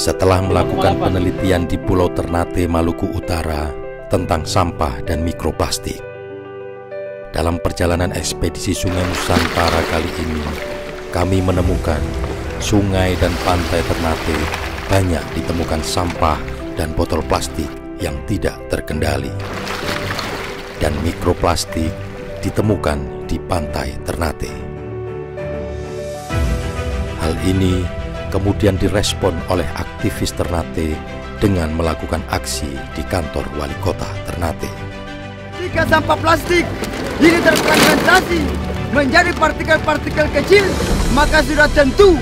Setelah melakukan penelitian di Pulau Ternate, Maluku Utara tentang sampah dan mikroplastik, dalam perjalanan ekspedisi Sungai Nusantara kali ini, kami menemukan sungai dan pantai Ternate banyak ditemukan sampah dan botol plastik yang tidak terkendali. Dan mikroplastik ditemukan di pantai Ternate. Hal ini kemudian direspon oleh aktivis Ternate dengan melakukan aksi di kantor wali kota Ternate. Jika sampah plastik ini terfragmentasi menjadi partikel-partikel kecil, maka sudah tentu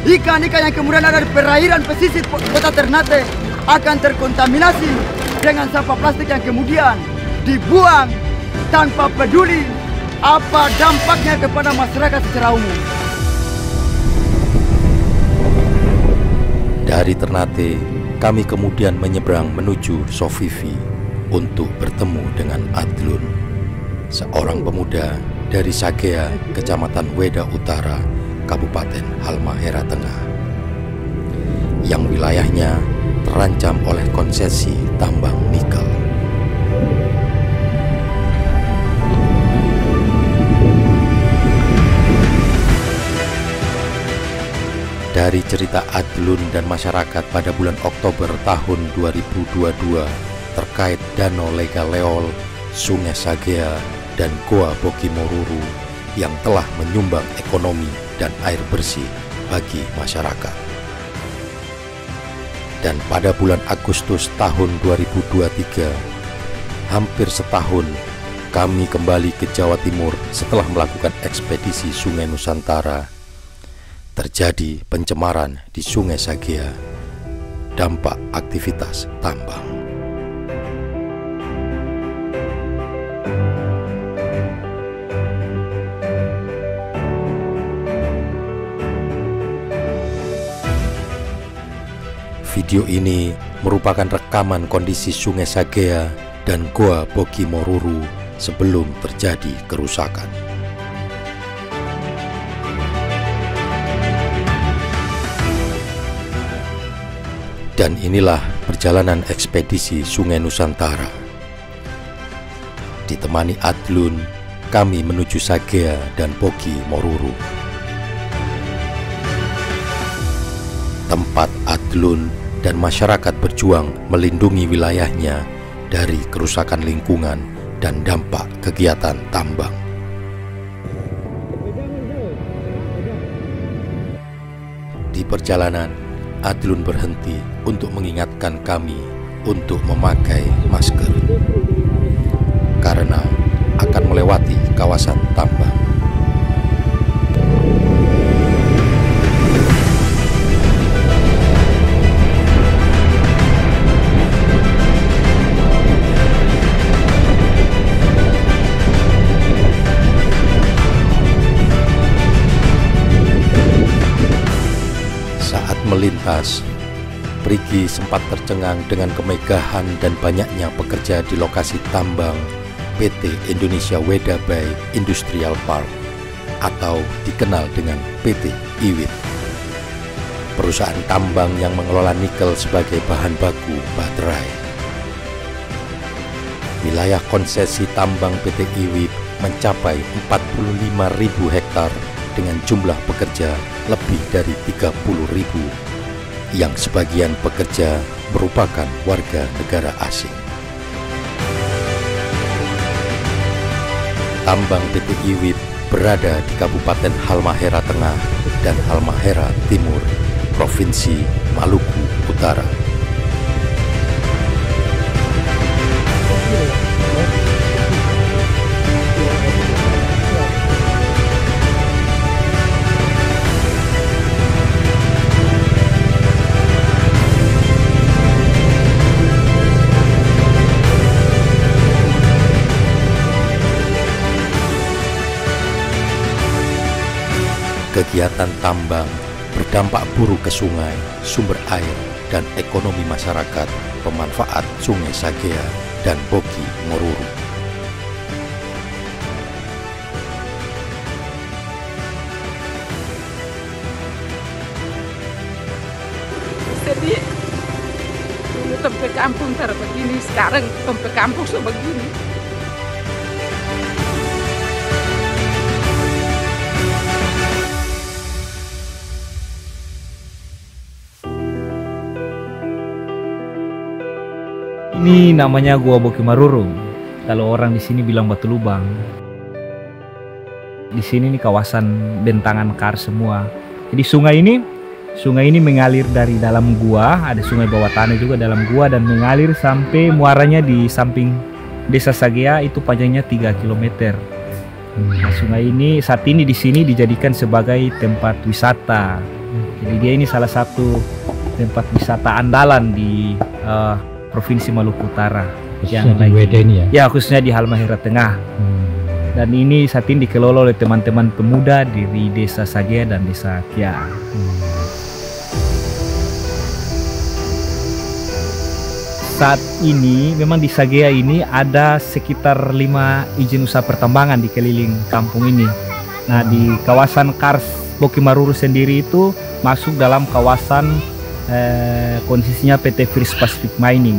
ikan-ikan yang kemudian ada di perairan pesisir kota Ternate akan terkontaminasi dengan sampah plastik yang kemudian dibuang tanpa peduli apa dampaknya kepada masyarakat secara umum. Dari Ternate, kami kemudian menyeberang menuju Sofifi untuk bertemu dengan Adlun, seorang pemuda dari Sagea, Kecamatan Weda Utara, Kabupaten Halmahera Tengah, yang wilayahnya terancam oleh konsesi tambang nikel. Dari cerita Adlun dan masyarakat pada bulan Oktober tahun 2022 terkait Danau Lega Leol, Sungai Sagea, dan Goa Bokimoruru yang telah menyumbang ekonomi dan air bersih bagi masyarakat. Dan pada bulan Agustus tahun 2023, hampir setahun, kami kembali ke Jawa Timur setelah melakukan ekspedisi Sungai Nusantara. Terjadi pencemaran di Sungai Sagea, dampak aktivitas tambang. Video ini merupakan rekaman kondisi Sungai Sagea dan Goa Bokimoruru sebelum terjadi kerusakan. Dan inilah perjalanan ekspedisi Sungai Nusantara. Ditemani Adlun, kami menuju Sagea dan Bokimoruru. Tempat Adlun dan masyarakat berjuang melindungi wilayahnya dari kerusakan lingkungan dan dampak kegiatan tambang. Di perjalanan, Adlun berhenti untuk mengingatkan kami untuk memakai masker karena akan melewati kawasan tambang. Melintas, Prigi sempat tercengang dengan kemegahan dan banyaknya pekerja di lokasi tambang PT Indonesia Weda Bay Industrial Park atau dikenal dengan PT IWIT, perusahaan tambang yang mengelola nikel sebagai bahan baku baterai. Wilayah konsesi tambang PT IWIT mencapai 45.000 hektar dengan jumlah pekerja lebih dari 30.000, yang sebagian pekerja merupakan warga negara asing. Tambang PT IWIT berada di Kabupaten Halmahera Tengah dan Halmahera Timur, Provinsi Maluku Utara. Kegiatan tambang berdampak buruk ke sungai, sumber air, dan ekonomi masyarakat pemanfaat Sungai Sagea dan Bokimoruru. Sedih. tempe kampung tar begini, sekarang tempe kampung sebegini. Ini namanya Gua Boki Maruru. Kalau orang di sini bilang Batu Lubang. Di sini nih kawasan bentangan kars semua. Jadi sungai ini mengalir dari dalam gua, ada sungai bawah tanah juga dalam gua dan mengalir sampai muaranya di samping Desa Sagea itu panjangnya 3 km. Nah, sungai ini saat ini di sini dijadikan sebagai tempat wisata. Jadi dia ini salah satu tempat wisata andalan di Provinsi Maluku Utara. Khususnya di WD ini ya? Ya, khususnya di Halmahera Tengah. Dan ini saat ini dikelola oleh teman-teman pemuda dari Desa Sagea dan Desa Kia. Saat ini memang di Sagea ini ada sekitar 5 izin usaha pertambangan di keliling kampung ini. Nah, di kawasan Kars Boki Maruru sendiri itu masuk dalam kawasan konsesinya PT First Pacific Mining,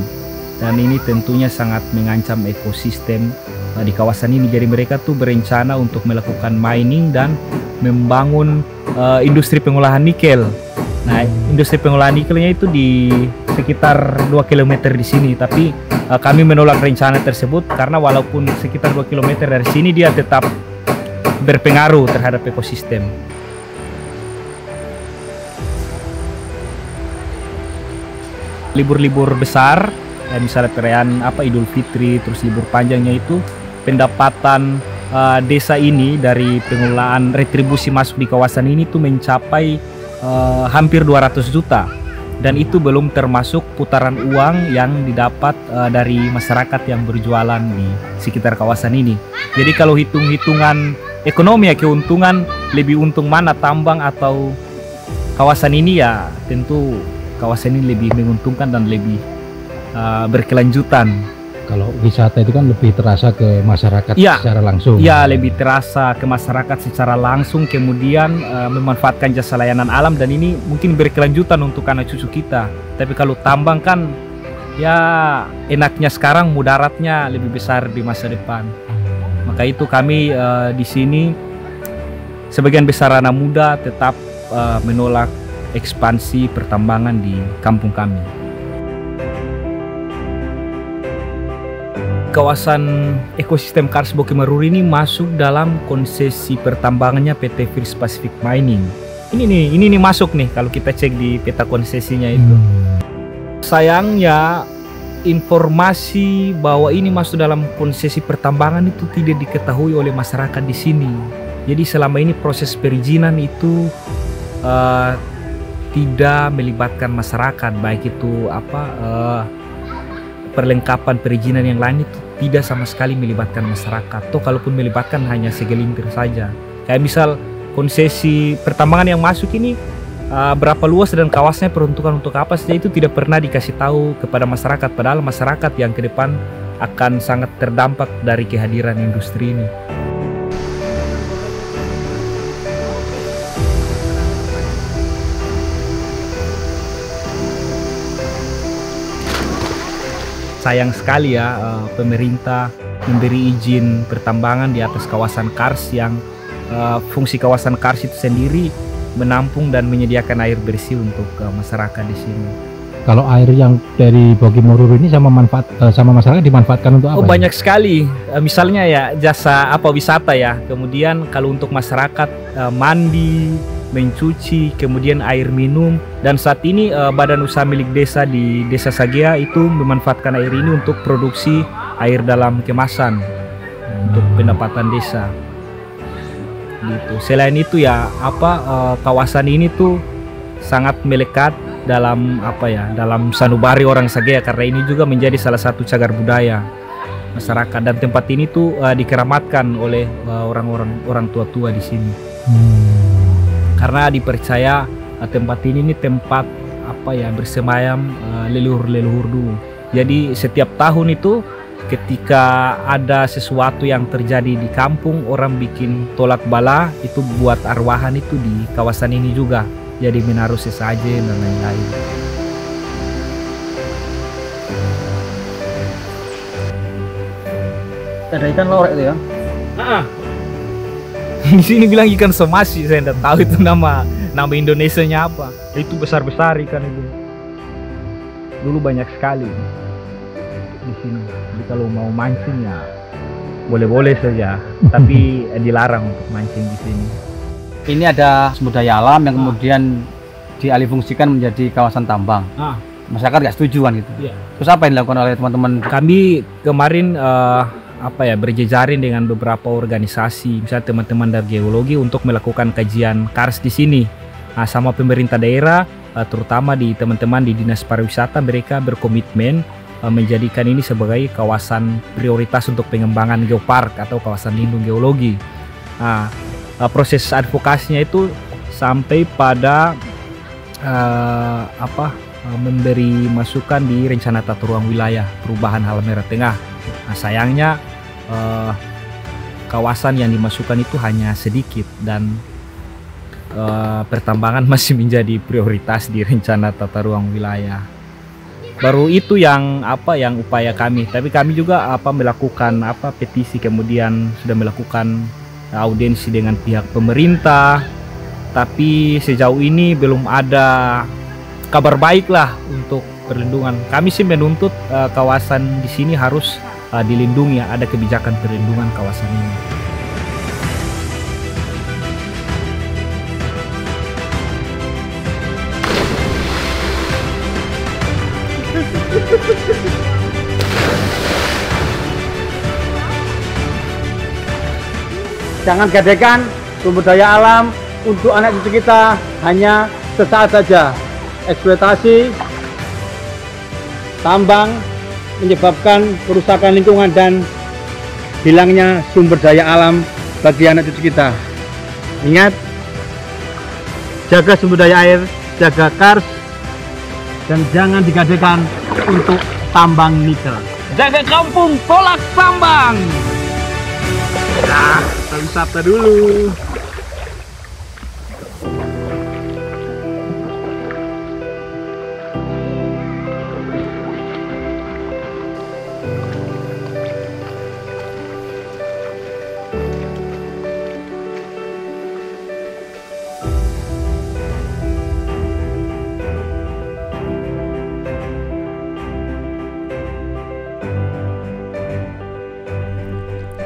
dan ini tentunya sangat mengancam ekosistem di kawasan ini. Jadi mereka tuh berencana untuk melakukan mining dan membangun industri pengolahan nikel. Nah, industri pengolahan nikelnya itu di sekitar 2 km di sini, tapi kami menolak rencana tersebut karena walaupun sekitar 2 km dari sini dia tetap berpengaruh terhadap ekosistem. Libur-libur besar, misalnya perayaan Idul Fitri, terus libur panjangnya itu pendapatan desa ini dari pengelolaan retribusi masuk di kawasan ini tuh mencapai hampir 200 juta, dan itu belum termasuk putaran uang yang didapat dari masyarakat yang berjualan di sekitar kawasan ini. Jadi kalau hitung-hitungan ekonomi ya, keuntungan lebih untung mana tambang atau kawasan ini, ya tentu kawasan ini lebih menguntungkan dan lebih berkelanjutan. Kalau wisata itu kan lebih terasa ke masyarakat ya, secara langsung. Ya, lebih terasa ke masyarakat secara langsung, kemudian memanfaatkan jasa layanan alam, dan ini mungkin berkelanjutan untuk anak cucu kita. Tapi kalau tambang kan ya enaknya sekarang, mudaratnya lebih besar di masa depan. Maka itu kami di sini sebagian besar anak muda tetap menolak ekspansi pertambangan di kampung kami. Kawasan ekosistem Kars Boki Maruru ini masuk dalam konsesi pertambangannya PT First Pacific Mining. Ini nih masuk nih kalau kita cek di peta konsesinya itu. Sayangnya informasi bahwa ini masuk dalam konsesi pertambangan itu tidak diketahui oleh masyarakat di sini. Jadi selama ini proses perizinan itu tidak melibatkan masyarakat, baik itu perlengkapan perizinan yang lain itu tidak sama sekali melibatkan masyarakat. Atau kalaupun melibatkan hanya segelintir saja. Kayak misal konsesi pertambangan yang masuk ini berapa luas dan kawasannya peruntukan untuk apa saja itu tidak pernah dikasih tahu kepada masyarakat. Padahal masyarakat yang ke depan akan sangat terdampak dari kehadiran industri ini. Sayang sekali ya pemerintah memberi izin pertambangan di atas kawasan Kars yang fungsi kawasan Kars itu sendiri menampung dan menyediakan air bersih untuk masyarakat di sini. Kalau air yang dari Boki Maruru ini sama masyarakat dimanfaatkan untuk apa? Oh, banyak sekali. Misalnya ya jasa wisata ya. Kemudian kalau untuk masyarakat mandi, mencuci, kemudian air minum, dan saat ini badan usaha milik desa di Desa Sagea itu memanfaatkan air ini untuk produksi air dalam kemasan untuk pendapatan desa. Gitu. Selain itu ya kawasan ini tuh sangat melekat dalam dalam sanubari orang Sagea, karena ini juga menjadi salah satu cagar budaya masyarakat, dan tempat ini tuh dikeramatkan oleh orang tua-tua di sini. Karena dipercaya tempat ini tempat bersemayam leluhur-leluhur dulu. Jadi setiap tahun itu ketika ada sesuatu yang terjadi di kampung, orang bikin tolak bala itu buat arwahan itu di kawasan ini juga. Jadi menaruh sesajen dan lain-lain. ada ikan lorek itu ya? Di sini bilang ikan somasi, saya tidak tahu itu nama Indonesianya apa. Itu besar-besar ikan itu. Dulu banyak sekali di sini. Jadi kalau mau mancing ya boleh-boleh saja, tapi dilarang untuk mancing di sini. Ini ada sumber daya alam yang kemudian dialihfungsikan menjadi kawasan tambang. Masyarakat nggak setuju kan gitu. Iya. Terus apa yang dilakukan oleh teman-teman? Kami kemarin berjejaring dengan beberapa organisasi, misalnya teman-teman dari geologi untuk melakukan kajian kars di sini. Sama pemerintah daerah, terutama di teman-teman di Dinas Pariwisata, mereka berkomitmen menjadikan ini sebagai kawasan prioritas untuk pengembangan geopark atau kawasan lindung geologi. Proses advokasinya itu sampai pada memberi masukan di rencana tata ruang wilayah perubahan Halmahera Tengah. Sayangnya kawasan yang dimasukkan itu hanya sedikit dan pertambangan masih menjadi prioritas di rencana tata ruang wilayah. Baru itu yang upaya kami. Tapi kami juga melakukan petisi, kemudian sudah melakukan audiensi dengan pihak pemerintah. Tapi sejauh ini belum ada kabar baik lah untuk perlindungan. Kami sih menuntut kawasan di sini harus dilindungi, ada kebijakan perlindungan kawasan ini. Jangan gadekan sumber daya alam untuk anak cucu kita hanya sesaat saja. Eksploitasi tambang menyebabkan kerusakan lingkungan dan hilangnya sumber daya alam bagi anak cucu kita. Ingat, jaga sumber daya air, jaga kars, dan jangan digadekan untuk tambang nikel. Jaga kampung, tolak tambang. Nah, kita wisata dulu.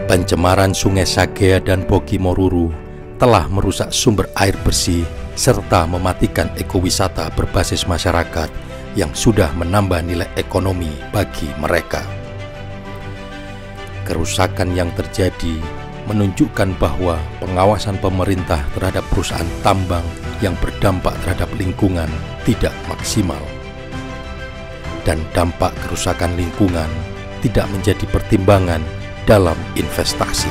Pencemaran Sungai Sagea dan Bogi Moruru telah merusak sumber air bersih serta mematikan ekowisata berbasis masyarakat yang sudah menambah nilai ekonomi bagi mereka. Kerusakan yang terjadi menunjukkan bahwa pengawasan pemerintah terhadap perusahaan tambang yang berdampak terhadap lingkungan tidak maksimal. Dan dampak kerusakan lingkungan tidak menjadi pertimbangan dalam investasi.